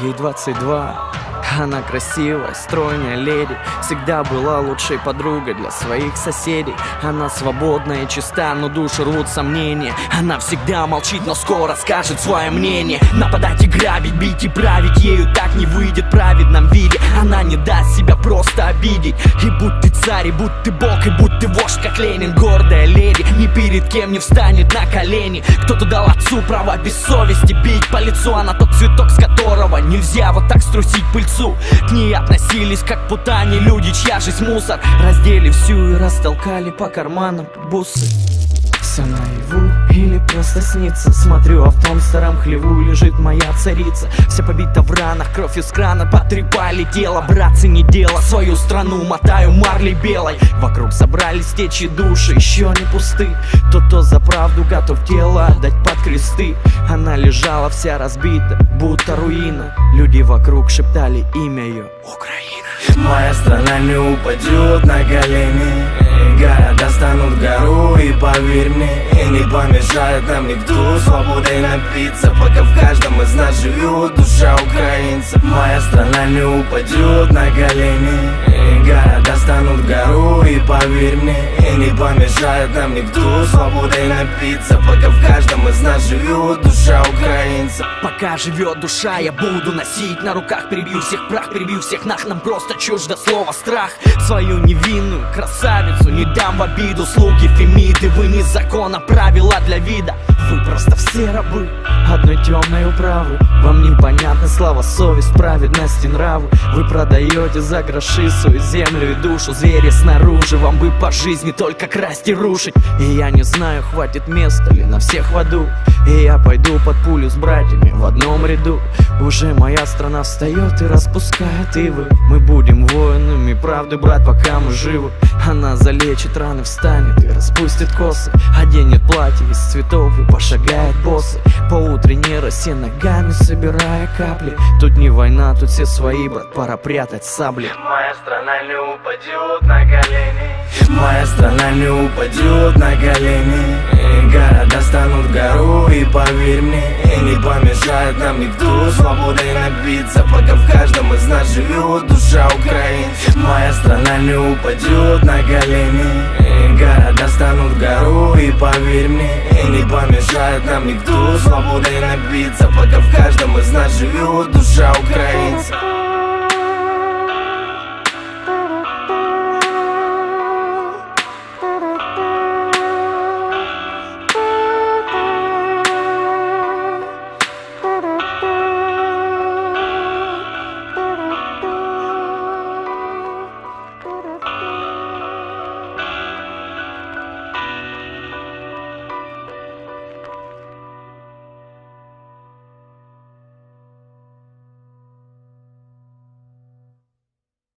ей 22. Она красивая, стройная леди, всегда была лучшей подругой для своих соседей. Она свободная и чиста, но душу рвут сомнения. Она всегда молчит, но скоро скажет свое мнение. Нападать и грабить, бить и править, ею так не выйдет в праведном виде. Она не даст себя просто обидеть. И будь ты царь, и будь ты бог, и будь ты вождь, как Ленин. Гордая леди ни перед кем не встанет на колени. Кто-то дал отцу право без совести бить по лицу. Она тот цветок, с которого нельзя вот так струсить пыльцу. К ней относились как к путане люди, чья жизнь мусор. Раздели всю и растолкали по карманам бусы. Все наяву или просто снится? Смотрю, а в том старом хлеву лежит моя царица. Вся побита в ранах, кровь из крана потрепали тело. Братцы, не дело, свою страну мотаю марлей белой. Вокруг собрались течи души, еще не пусты. Тот, кто за правду готов тело отдать под кресты. Она лежала вся разбита, будто руина. Люди вокруг шептали имя ее: Украина. Моя страна не упадет на колени. Города станут гору, и поверь мне, и не помешает нам никто свободой напиться, пока в каждом из нас живет душа украинца. Моя страна не упадет на колени. Города станут гору, и поверь мне, и не помешает нам никто свободой напиться, пока в каждом из нас живет душа украинца. Пока живет душа, я буду носить на руках. Перебью всех прах, перебью всех нах. Нам просто чуждо слово страх. Свою невинную красавицу не дам в обиду. Слуги Фемиды, вы не закона, правила для вида. Вы просто все рабы одной темной управы. Вам непонятна слава, совесть, праведность и нравы. Вы продаете за гроши свою землю и душу. Звери снаружи, вам бы по жизни только красть и рушить. И я не знаю, хватит места ли на всех в аду. И я пойду под пулю с братьями в одном ряду. Уже моя страна встает и распускает ивы. Мы будем воинами правды, брат, пока мы живы. Она залечит раны, встанет и распустит косы. Оденет платье из цветов и пошагает боссы по утренней росе, ногами собирая капли. Тут не война, тут все свои, брат, пора прятать сабли. Моя страна не упадет на колени. Моя страна не упадет на колени. Города станут гору, и поверь мне, и не помешает нам никто свободой напиться, пока в каждом из нас живет душа украинца. Моя страна не упадет на колени. Города станут гору, и поверь мне, и не помешает нам никто свободой напиться, пока в каждом из нас живет душа украинца.